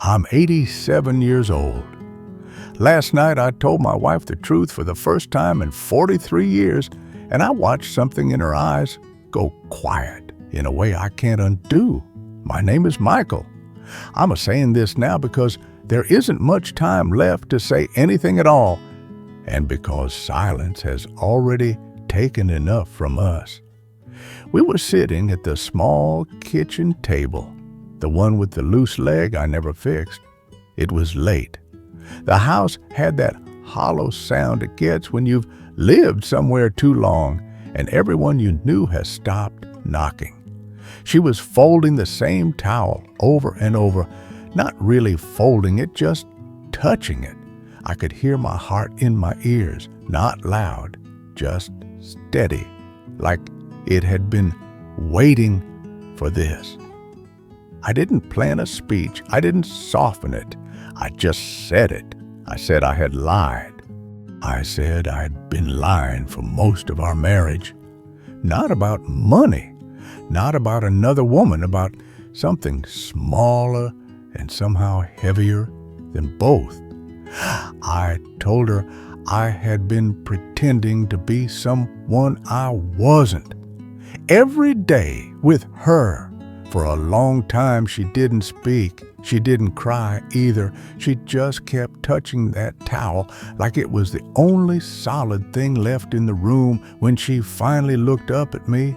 I'm 87 years old. Last night I told my wife the truth for the first time in 43 years, and I watched something in her eyes go quiet in a way I can't undo. My name is Michael. I'm saying this now because there isn't much time left to say anything at all, and because silence has already taken enough from us. We were sitting at the small kitchen table, the one with the loose leg I never fixed. It was late. The house had that hollow sound it gets when you've lived somewhere too long and everyone you knew has stopped knocking. She was folding the same towel over and over, not really folding it, just touching it. I could hear my heart in my ears, not loud, just steady, like it had been waiting for this. I didn't plan a speech. I didn't soften it. I just said it. I said I had lied. I said I'd been lying for most of our marriage. Not about money, not about another woman, about something smaller and somehow heavier than both. I told her I had been pretending to be someone I wasn't. Every day with her. For a long time she didn't speak. She didn't cry either. She just kept touching that towel like it was the only solid thing left in the room. When she finally looked up at me,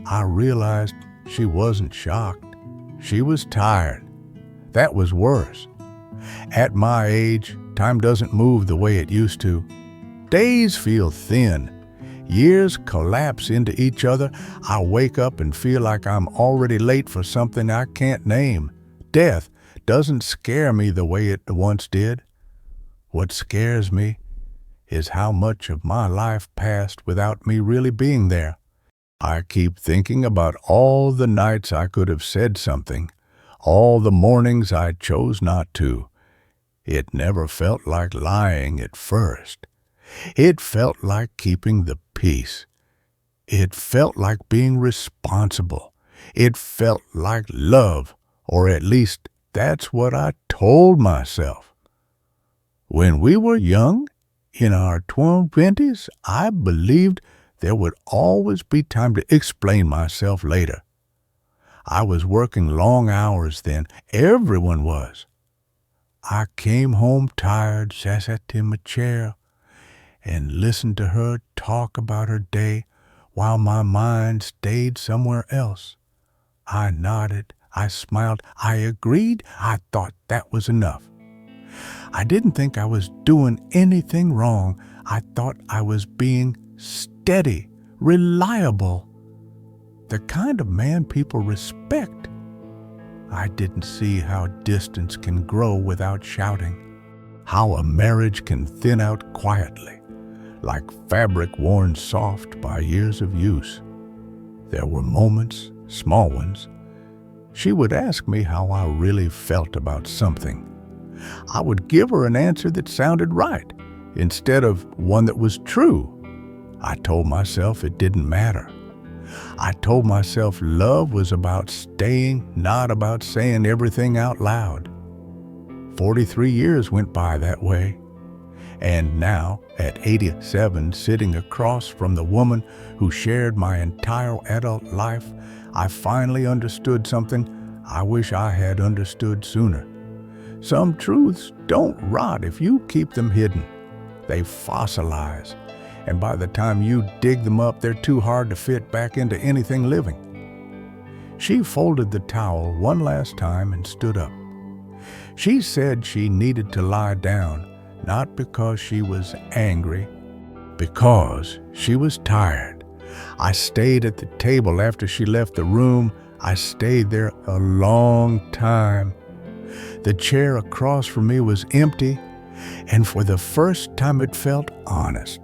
I realized she wasn't shocked. She was tired. That was worse. At my age, time doesn't move the way it used to. Days feel thin. Years collapse into each other. I wake up and feel like I'm already late for something I can't name. Death doesn't scare me the way it once did. What scares me is how much of my life passed without me really being there. I keep thinking about all the nights I could have said something, all the mornings I chose not to. It never felt like lying at first. It felt like keeping the peace. It felt like being responsible. It felt like love, or at least that's what I told myself. When we were young, in our 20s, I believed there would always be time to explain myself later. I was working long hours then. Everyone was. I came home tired, sat in my chair, and listened to her talk about her day while my mind stayed somewhere else. I nodded, I smiled, I agreed. I thought that was enough. I didn't think I was doing anything wrong. I thought I was being steady, reliable, the kind of man people respect. I didn't see how distance can grow without shouting, how a marriage can thin out quietly, like fabric worn soft by years of use. There were moments, small ones. She would ask me how I really felt about something. I would give her an answer that sounded right, instead of one that was true. I told myself it didn't matter. I told myself love was about staying, not about saying everything out loud. 43 years went by that way. And now, at 87, sitting across from the woman who shared my entire adult life, I finally understood something I wish I had understood sooner. Some truths don't rot if you keep them hidden. They fossilize, and by the time you dig them up, they're too hard to fit back into anything living. She folded the towel one last time and stood up. She said she needed to lie down, not because she was angry, because she was tired. I stayed at the table after she left the room. I stayed there a long time. The chair across from me was empty, and for the first time it felt honest.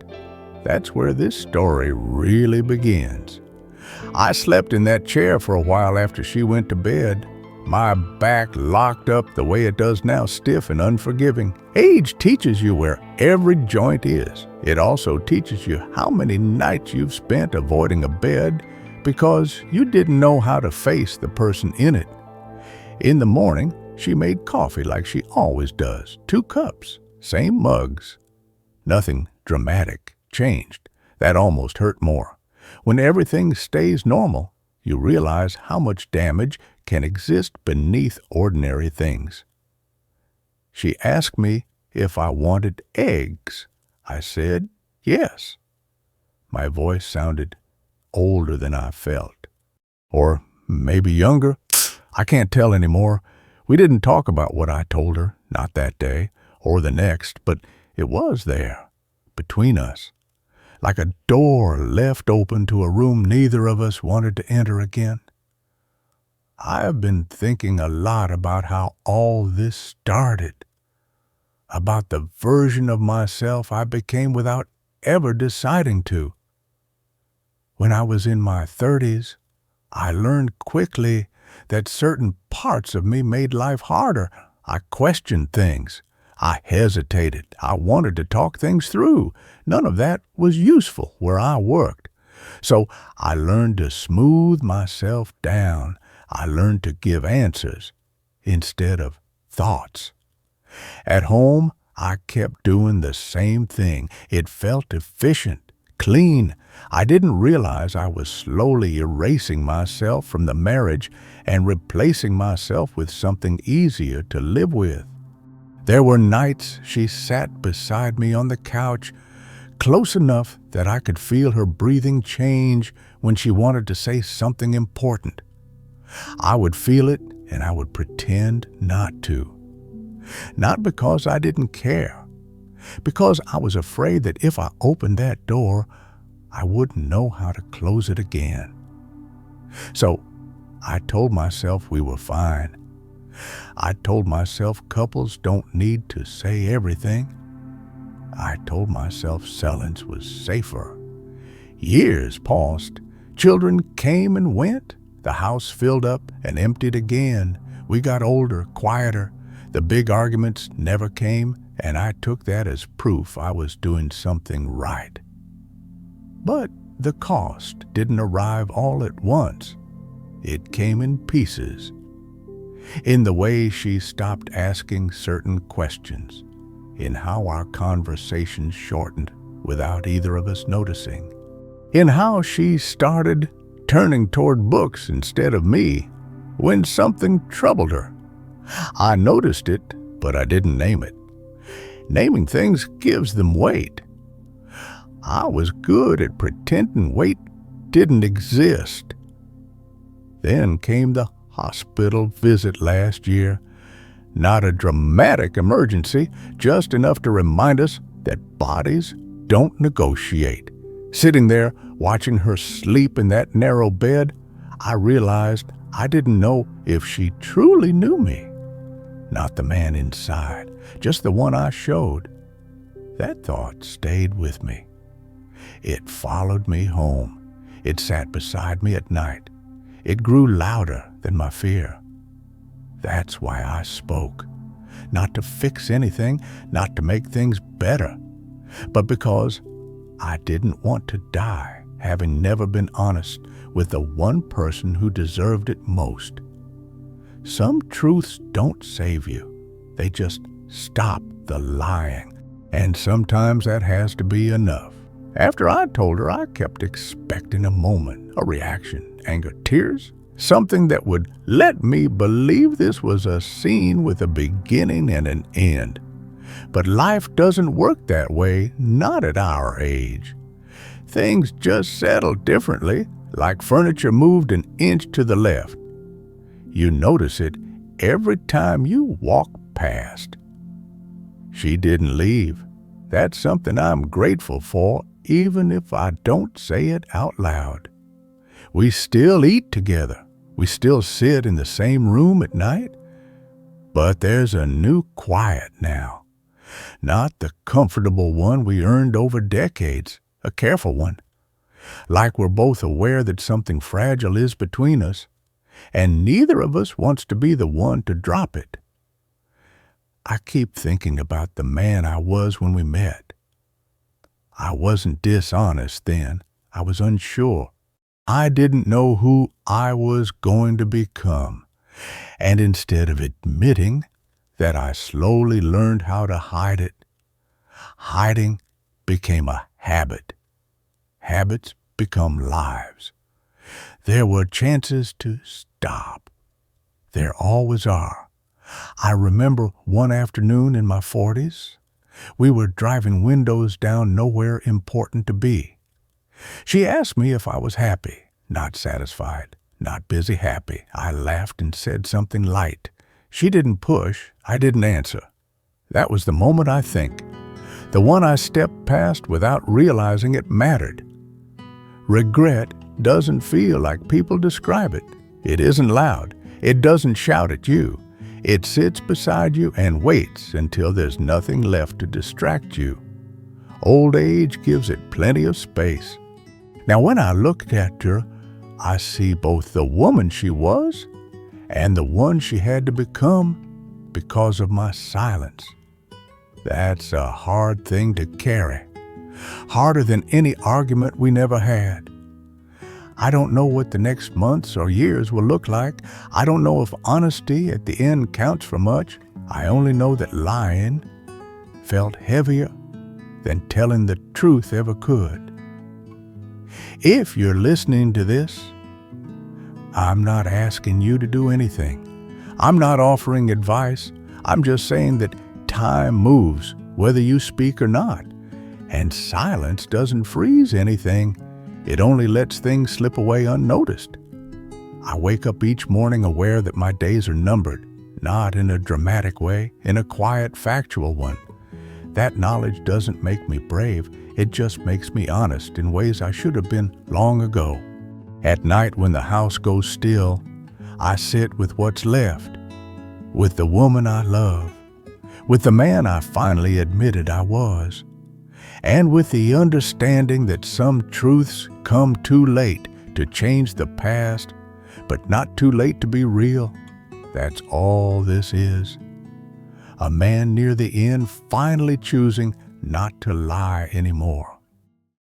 That's where this story really begins. I slept in that chair for a while after she went to bed. My back locked up the way it does now, stiff and unforgiving. Age teaches you where every joint is. It also teaches you how many nights you've spent avoiding a bed because you didn't know how to face the person in it. In the morning, She made coffee like she always does, 2 cups, same mugs. Nothing dramatic changed. That almost hurt more. When everything stays normal, you realize how much damage can exist beneath ordinary things. She asked me if I wanted eggs. I said yes. My voice sounded older than I felt. Or maybe younger. I can't tell anymore. We didn't talk about what I told her, not that day or the next, but it was there, between us, like a door left open to a room neither of us wanted to enter again. I have been thinking a lot about how all this started, about the version of myself I became without ever deciding to. When I was in my 30s, I learned quickly that certain parts of me made life harder. I questioned things. I hesitated. I wanted to talk things through. None of that was useful where I worked. So I learned to smooth myself down. I learned to give answers instead of thoughts. At home, I kept doing the same thing. It felt efficient, clean. I didn't realize I was slowly erasing myself from the marriage and replacing myself with something easier to live with. There were nights she sat beside me on the couch, close enough that I could feel her breathing change when she wanted to say something important. I would feel it and I would pretend not to. Not because I didn't care, because I was afraid that if I opened that door, I wouldn't know how to close it again. So I told myself we were fine. I told myself couples don't need to say everything. I told myself silence was safer. Years passed. Children came and went. The house filled up and emptied again. We got older, quieter. The big arguments never came, and I took that as proof I was doing something right. But the cost didn't arrive all at once. It came in pieces. In the way she stopped asking certain questions, in how our conversations shortened without either of us noticing, in how she started turning toward books instead of me when something troubled her. I noticed it, but I didn't name it. Naming things gives them weight. I was good at pretending weight didn't exist. Then came the hospital visit last year. Not a dramatic emergency, just enough to remind us that bodies don't negotiate. Sitting there, watching her sleep in that narrow bed, I realized I didn't know if she truly knew me. Not the man inside, just the one I showed. That thought stayed with me. It followed me home. It sat beside me at night. It grew louder than my fear. That's why I spoke. Not to fix anything, not to make things better, but because I didn't want to die, having never been honest with the one person who deserved it most. Some truths don't save you. They just stop the lying. And sometimes that has to be enough. After I told her, I kept expecting a moment, a reaction, anger, tears, something that would let me believe this was a scene with a beginning and an end. But life doesn't work that way, not at our age. Things just settle differently, like furniture moved an inch to the left. You notice it every time you walk past. She didn't leave. That's something I'm grateful for, even if I don't say it out loud. We still eat together. We still sit in the same room at night. But there's a new quiet now. Not the comfortable one we earned over decades, a careful one. Like we're both aware that something fragile is between us, and neither of us wants to be the one to drop it. I keep thinking about the man I was when we met. I wasn't dishonest then. I was unsure. I didn't know who I was going to become. And instead of admitting that I slowly learned how to hide it, hiding became a habit. Habits become lives. There were chances to stop. There always are. I remember one afternoon in my 40s, we were driving windows down nowhere important to be. She asked me if I was happy, not satisfied, not busy happy. I laughed and said something light. She didn't push. I didn't answer. That was the moment, I think, the one I stepped past without realizing it mattered. Regret doesn't feel like people describe it. It isn't loud. It doesn't shout at you. It sits beside you and waits until there's nothing left to distract you. Old age gives it plenty of space. Now, when I looked at her, I see both the woman she was and the one she had to become because of my silence. That's a hard thing to carry. Harder than any argument we never had. I don't know what the next months or years will look like. I don't know if honesty at the end counts for much. I only know that lying felt heavier than telling the truth ever could. If you're listening to this, I'm not asking you to do anything. I'm not offering advice. I'm just saying that time moves, whether you speak or not. And silence doesn't freeze anything. It only lets things slip away unnoticed. I wake up each morning aware that my days are numbered, not in a dramatic way, in a quiet, factual one. That knowledge doesn't make me brave. It just makes me honest in ways I should have been long ago. At night when the house goes still, I sit with what's left, with the woman I love, with the man I finally admitted I was, and with the understanding that some truths come too late to change the past, but not too late to be real. That's all this is. A man near the end finally choosing not to lie anymore.